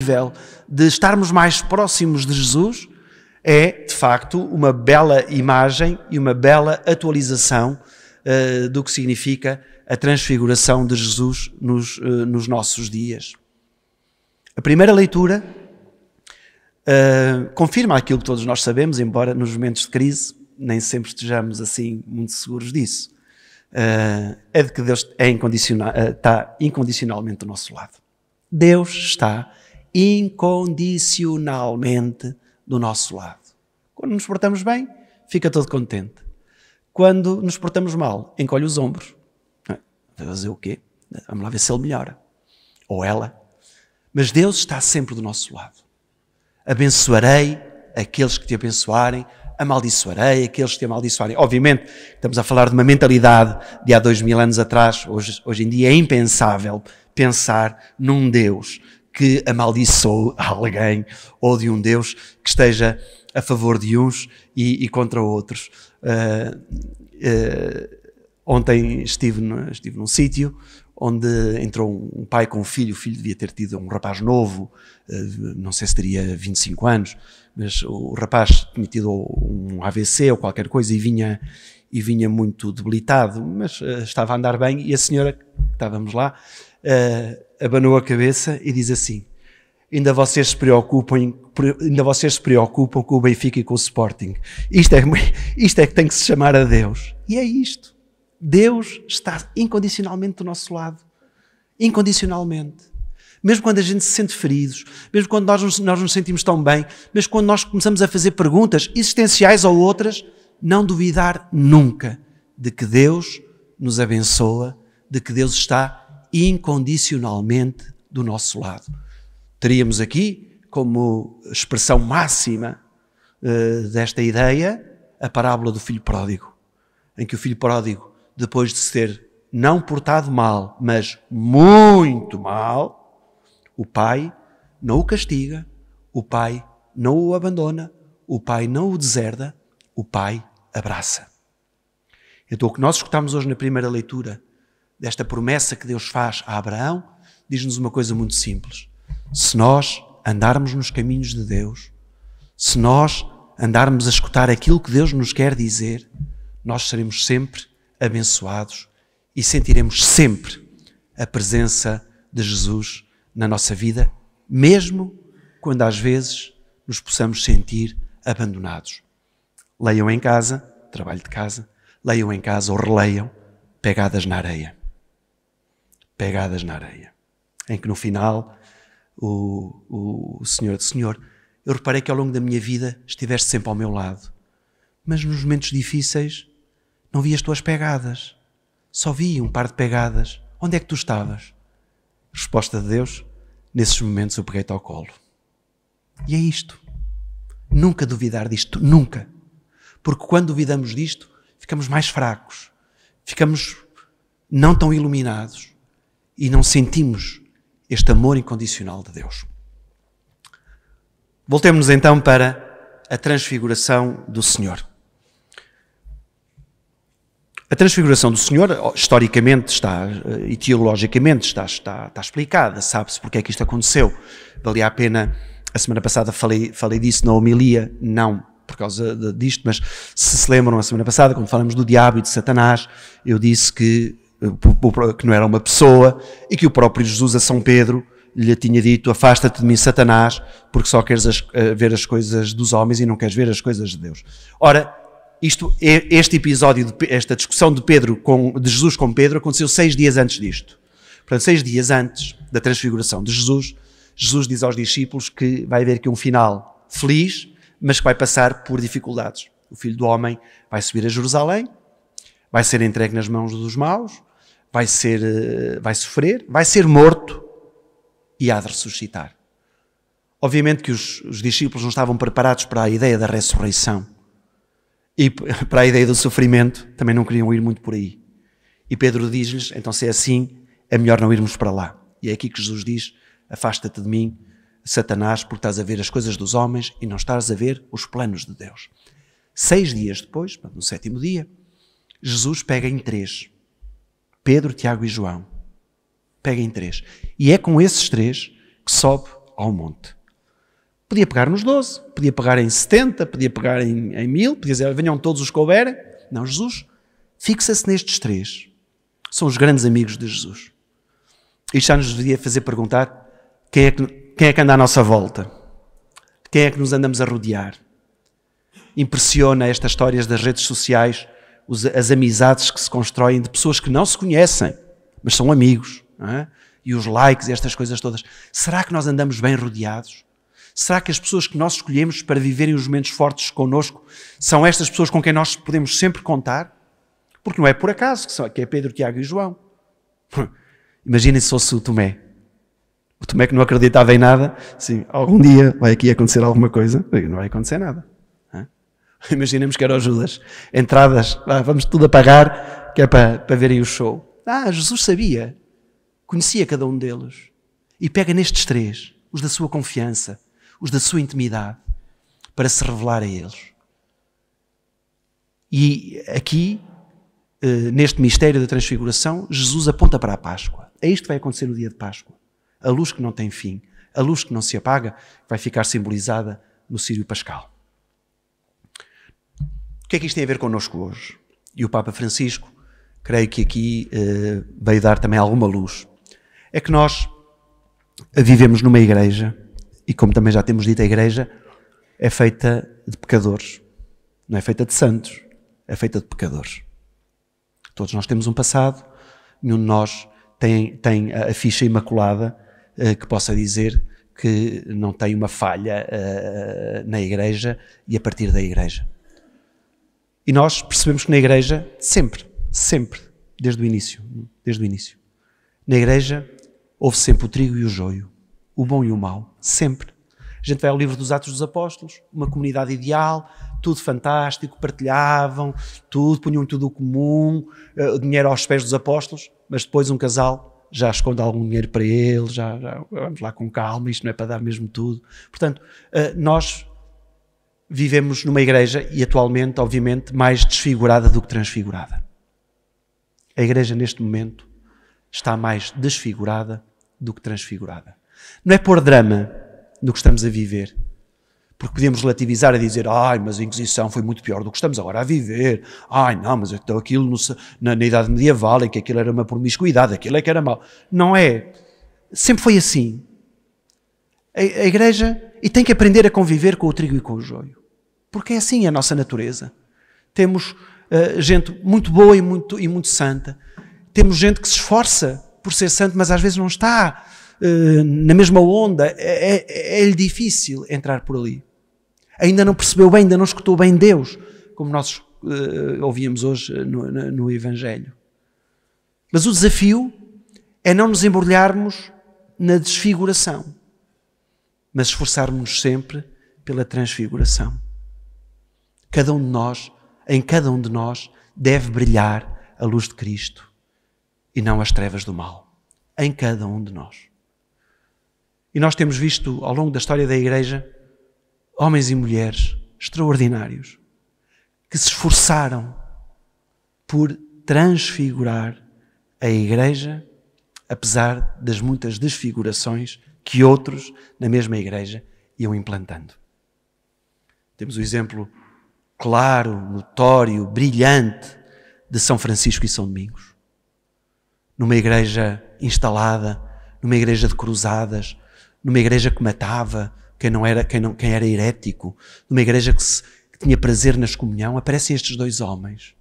de estarmos mais próximos de Jesus é, de facto, uma bela imagem e uma bela atualização do que significa a transfiguração de Jesus nos nossos dias. A primeira leitura confirma aquilo que todos nós sabemos, embora nos momentos de crise nem sempre estejamos assim muito seguros disso. É de que Deus está incondicionalmente do nosso lado. Deus está incondicionalmente do nosso lado. Quando nos portamos bem, fica todo contente. Quando nos portamos mal, encolhe os ombros. Vai fazer o quê? Vamos lá ver se ele melhora. Ou ela. Mas Deus está sempre do nosso lado. Abençoarei aqueles que te abençoarem, amaldiçoarei aqueles que te amaldiçoarem. Obviamente, estamos a falar de uma mentalidade de há 2000 anos atrás. Hoje em dia é impensável pensar num Deus que amaldiçoe alguém ou de um Deus que esteja a favor de uns e contra outros. Ontem estive num sítio onde entrou um pai com um filho. O filho devia ter tido um rapaz novo, não sei se teria 25 anos, mas o rapaz tinha tido um AVC ou qualquer coisa e vinha muito debilitado, mas estava a andar bem, e a senhora, que estávamos lá, abanou a cabeça e diz assim: ainda vocês se preocupam com o Benfica e com o Sporting. Isto é que tem que se chamar a Deus. E é isto. Deus está incondicionalmente do nosso lado. Incondicionalmente. Mesmo quando a gente se sente feridos, mesmo quando nós nos sentimos tão bem, mesmo quando nós começamos a fazer perguntas existenciais ou outras, não duvidar nunca de que Deus nos abençoa, de que Deus está incondicionalmente do nosso lado. Teríamos aqui, como expressão máxima desta ideia, a parábola do filho pródigo, em que o filho pródigo, depois de se ter não portado mal, mas muito mal, o pai não o castiga, o pai não o abandona, o pai não o deserda, o pai abraça. Então, o que nós escutamos hoje na primeira leitura desta promessa que Deus faz a Abraão, diz-nos uma coisa muito simples. Se nós andarmos nos caminhos de Deus, se nós andarmos a escutar aquilo que Deus nos quer dizer, nós seremos sempre abençoados e sentiremos sempre a presença de Jesus na nossa vida, mesmo quando às vezes nos possamos sentir abandonados. Leiam em casa, trabalho de casa, leiam em casa ou releiam Pegadas na Areia. Pegadas na Areia. Em que no final o Senhor, eu reparei que ao longo da minha vida estiveste sempre ao meu lado, mas nos momentos difíceis não vi as tuas pegadas, só vi um par de pegadas. Onde é que tu estavas? Resposta de Deus: nesses momentos eu peguei-te ao colo. E é isto. Nunca duvidar disto, nunca. Porque quando duvidamos disto, ficamos mais fracos, ficamos não tão iluminados e não sentimos este amor incondicional de Deus. Voltemos então para a transfiguração do Senhor. A transfiguração do Senhor, historicamente e teologicamente está explicada, sabe-se porque é que isto aconteceu. Valia a pena, a semana passada falei disso na homilia, não por causa disto, mas se lembram, a semana passada, quando falamos do diabo e de Satanás, eu disse que não era uma pessoa e que o próprio Jesus a São Pedro lhe tinha dito: afasta-te de mim, Satanás, porque só queres ver as coisas dos homens e não queres ver as coisas de Deus. Ora, este episódio, esta discussão de Jesus com Pedro aconteceu 6 dias antes disto. Portanto, 6 dias antes da transfiguração de Jesus, Jesus diz aos discípulos que vai haver aqui um final feliz, mas que vai passar por dificuldades. O Filho do Homem vai subir a Jerusalém, vai ser entregue nas mãos dos maus, vai sofrer, vai ser morto e há de ressuscitar. Obviamente que os discípulos não estavam preparados para a ideia da ressurreição e para a ideia do sofrimento, também não queriam ir muito por aí. E Pedro diz-lhes: então, se é assim, é melhor não irmos para lá. E é aqui que Jesus diz: afasta-te de mim, Satanás, porque estás a ver as coisas dos homens e não estás a ver os planos de Deus. 6 dias depois, no 7º dia, Jesus pega em 3. Pedro, Tiago e João. Pega em 3. E é com esses 3 que sobe ao monte. Podia pegar nos 12, podia pegar em 70, podia pegar em 1000, podia dizer, venham todos os que houverem. Não, Jesus fixa-se nestes 3. São os grandes amigos de Jesus. Isto já nos devia fazer perguntar quem é que anda à nossa volta? Quem é que nos andamos a rodear? Impressiona estas histórias das redes sociais, as amizades que se constroem de pessoas que não se conhecem, mas são amigos, não é? E os likes e estas coisas todas. Será que nós andamos bem rodeados? Será que as pessoas que nós escolhemos para viverem os momentos fortes connosco são estas pessoas com quem nós podemos sempre contar? Porque não é por acaso que é Pedro, Tiago e João. Imaginem se fosse o Tomé. O Tomé que não acreditava em nada. Sim, algum dia vai aqui acontecer alguma coisa. Não vai acontecer nada. Imaginemos que era o Judas. Entradas, vamos tudo apagar, que é para verem o show. Jesus sabia. Conhecia cada um deles. E pega nestes 3, os da sua confiança, os da sua intimidade, para se revelar a eles. E aqui, neste mistério da transfiguração, Jesus aponta para a Páscoa. É isto que vai acontecer no dia de Páscoa. A luz que não tem fim, a luz que não se apaga, vai ficar simbolizada no Círio Pascal. O que é que isto tem a ver connosco hoje? E o Papa Francisco, creio que aqui veio dar também alguma luz. É que nós vivemos numa igreja, e como também já temos dito, a igreja é feita de pecadores. Não é feita de santos, é feita de pecadores. Todos nós temos um passado, nenhum de nós tem a ficha imaculada que possa dizer que não tem uma falha na igreja e a partir da igreja. E nós percebemos que na igreja, sempre, desde o início, na igreja houve sempre o trigo e o joio, o bom e o mau, sempre. A gente vai ao livro dos Atos dos Apóstolos, uma comunidade ideal, tudo fantástico, partilhavam, tudo, punham tudo comum, o dinheiro aos pés dos apóstolos, mas depois um casal já esconde algum dinheiro para eles, já vamos lá com calma, isto não é para dar mesmo tudo. Portanto, nós vivemos numa igreja e atualmente, obviamente, mais desfigurada do que transfigurada. A igreja neste momento está mais desfigurada do que transfigurada. Não é pôr drama no que estamos a viver, porque podemos relativizar a dizer, mas a Inquisição foi muito pior do que estamos agora a viver. Não, mas então aquilo na Idade Medieval, em que aquilo era uma promiscuidade, aquilo é que era mau. Não é. Sempre foi assim. A igreja, e tem que aprender a conviver com o trigo e com o joio. Porque é assim a nossa natureza. Temos gente muito boa e muito santa. Temos gente que se esforça por ser santo, mas às vezes não está na mesma onda. É-lhe difícil entrar por ali. Ainda não percebeu bem, ainda não escutou bem Deus, como nós ouvíamos hoje no Evangelho. Mas o desafio é não nos embrulharmos na desfiguração, mas esforçarmos-nos sempre pela transfiguração. Cada um de nós, em cada um de nós, deve brilhar a luz de Cristo e não as trevas do mal. Em cada um de nós. E nós temos visto, ao longo da história da Igreja, homens e mulheres extraordinários que se esforçaram por transfigurar a Igreja, apesar das muitas desfigurações que outros, na mesma Igreja, iam implantando. Temos o exemplo claro, notório, brilhante de São Francisco e São Domingos. Numa igreja instalada, numa igreja de cruzadas, numa igreja que matava quem era herético, numa igreja que tinha prazer na excomunhão, aparecem estes 2 homens.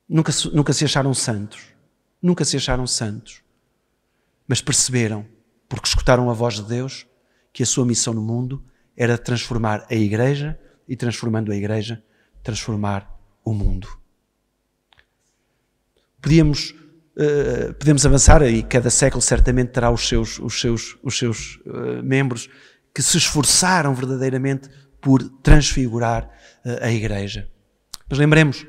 Nunca se acharam santos. Nunca se acharam santos. Mas perceberam, porque escutaram a voz de Deus, que a sua missão no mundo era transformar a igreja e, transformando a igreja, transformar o mundo. Podemos avançar, e cada século certamente terá os seus membros que se esforçaram verdadeiramente por transfigurar a igreja. Mas lembremos,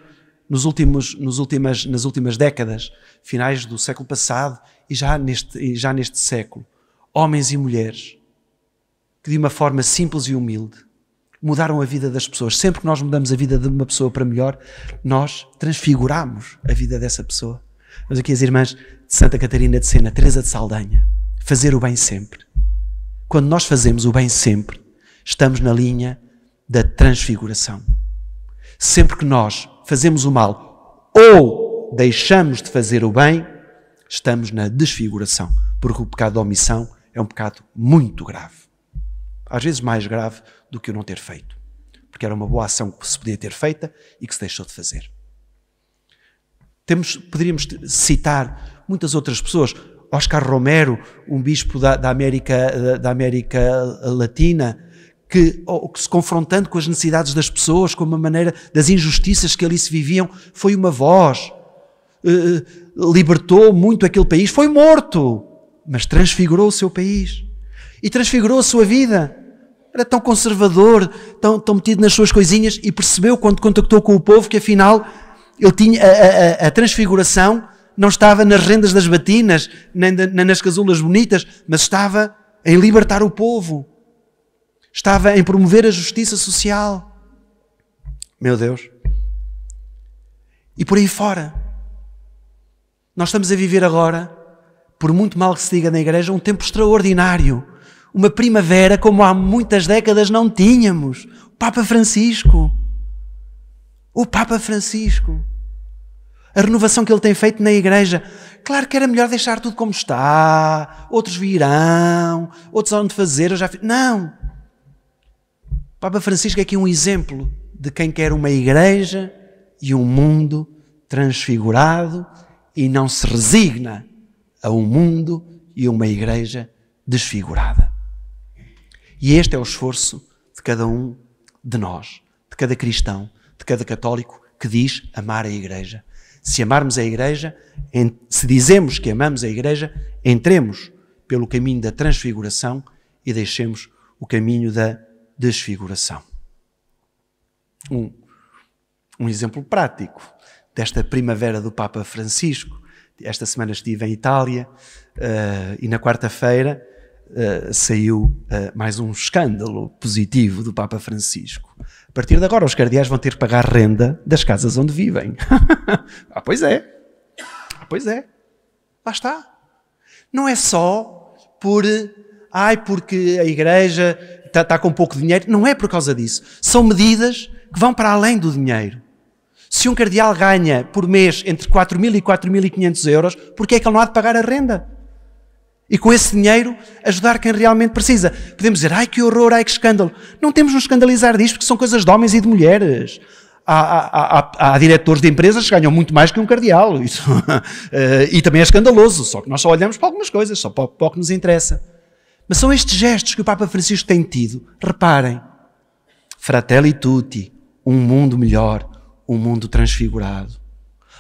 nas últimas décadas, finais do século passado e já neste século, homens e mulheres que de uma forma simples e humilde mudaram a vida das pessoas. Sempre que nós mudamos a vida de uma pessoa para melhor, nós transfiguramos a vida dessa pessoa. Mas aqui as irmãs de Santa Catarina de Sena, Teresa de Saldanha, fazer o bem sempre. Quando nós fazemos o bem sempre, estamos na linha da transfiguração. Sempre que nós fazemos o mal ou deixamos de fazer o bem, estamos na desfiguração. Porque o pecado de omissão é um pecado muito grave. Às vezes mais grave do que o não ter feito. Porque era uma boa ação que se podia ter feita e que se deixou de fazer. Poderíamos citar muitas outras pessoas. Oscar Romero, um bispo da América Latina, que se confrontando com as necessidades das pessoas, com uma maneira das injustiças que ali se viviam, foi uma voz, libertou muito aquele país, foi morto, mas transfigurou o seu país e transfigurou a sua vida. Era tão conservador, tão metido nas suas coisinhas, e percebeu quando contactou com o povo que afinal ele tinha a transfiguração não estava nas rendas das batinas, nem nas casulas bonitas, mas estava em libertar o povo. Estava em promover a justiça social. Meu Deus. E por aí fora. Nós estamos a viver agora, por muito mal que se diga na igreja, um tempo extraordinário. Uma primavera como há muitas décadas não tínhamos. O Papa Francisco. O Papa Francisco. A renovação que ele tem feito na igreja. Claro que era melhor deixar tudo como está. Outros virão. Outros hão de fazer. Não. O Papa Francisco é aqui um exemplo de quem quer uma igreja e um mundo transfigurado e não se resigna a um mundo e uma igreja desfigurada. E este é o esforço de cada um de nós, de cada cristão, de cada católico que diz amar a igreja. Se amarmos a igreja, se dizemos que amamos a igreja, entremos pelo caminho da transfiguração e deixemos o caminho da desfiguração. Um exemplo prático desta primavera do Papa Francisco. Esta semana estive em Itália e na quarta-feira saiu mais um escândalo positivo do Papa Francisco. A partir de agora os cardeais vão ter que pagar renda das casas onde vivem. Pois é. Lá está. Não é só porque a igreja está com pouco dinheiro. Não é por causa disso. São medidas que vão para além do dinheiro. Se um cardeal ganha por mês entre 4.000 e 4.500 euros, por que é que ele não há de pagar a renda? E com esse dinheiro ajudar quem realmente precisa. Podemos dizer, ai que horror, ai que escândalo. Não temos de nos escandalizar disto, porque são coisas de homens e de mulheres. Há diretores de empresas que ganham muito mais que um cardeal. Isso. E também é escandaloso, só que nós só olhamos para algumas coisas, só para o que nos interessa. Mas são estes gestos que o Papa Francisco tem tido. Reparem, Fratelli Tutti, um mundo melhor, um mundo transfigurado.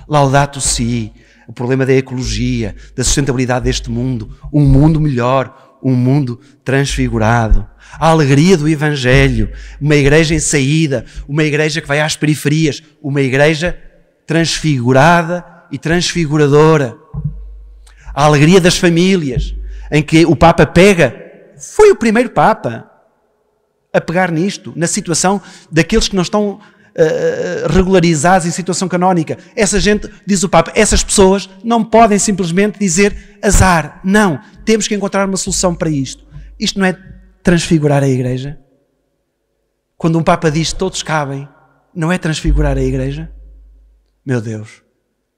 Laudato Si, o problema da ecologia, da sustentabilidade deste mundo, um mundo melhor, um mundo transfigurado. A alegria do Evangelho, uma igreja em saída, uma igreja que vai às periferias, uma igreja transfigurada e transfiguradora. A alegria das famílias, em que o Papa foi o primeiro Papa a pegar nisto, na situação daqueles que não estão regularizados em situação canónica. Essa gente, diz o Papa, essas pessoas não podem simplesmente dizer azar. Não, temos que encontrar uma solução para isto. Isto não é transfigurar a igreja? Quando um Papa diz todos cabem, não é transfigurar a igreja? Meu Deus,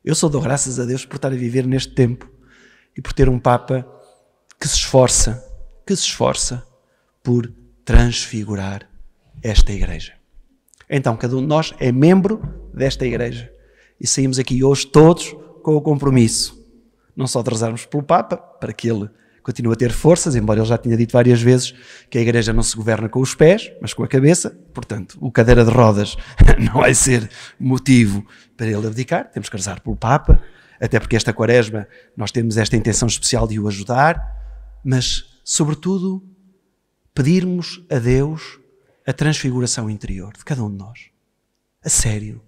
eu só dou graças a Deus por estar a viver neste tempo e por ter um Papa que se esforça por transfigurar esta igreja. Então, cada um de nós é membro desta igreja. E saímos aqui hoje todos com o compromisso, não só de rezarmos pelo Papa, para que ele continue a ter forças, embora ele já tenha dito várias vezes que a igreja não se governa com os pés, mas com a cabeça. Portanto, o cadeira de rodas não vai ser motivo para ele abdicar. Temos que rezar pelo Papa, até porque esta quaresma nós temos esta intenção especial de o ajudar, mas, sobretudo, pedirmos a Deus a transfiguração interior de cada um de nós. A sério.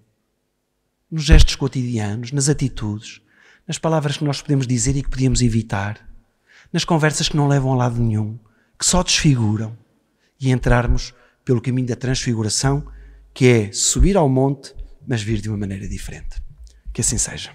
Nos gestos cotidianos, nas atitudes, nas palavras que nós podemos dizer e que podíamos evitar, nas conversas que não levam a lado nenhum, que só desfiguram, e entrarmos pelo caminho da transfiguração, que é subir ao monte, mas vir de uma maneira diferente. Que assim seja.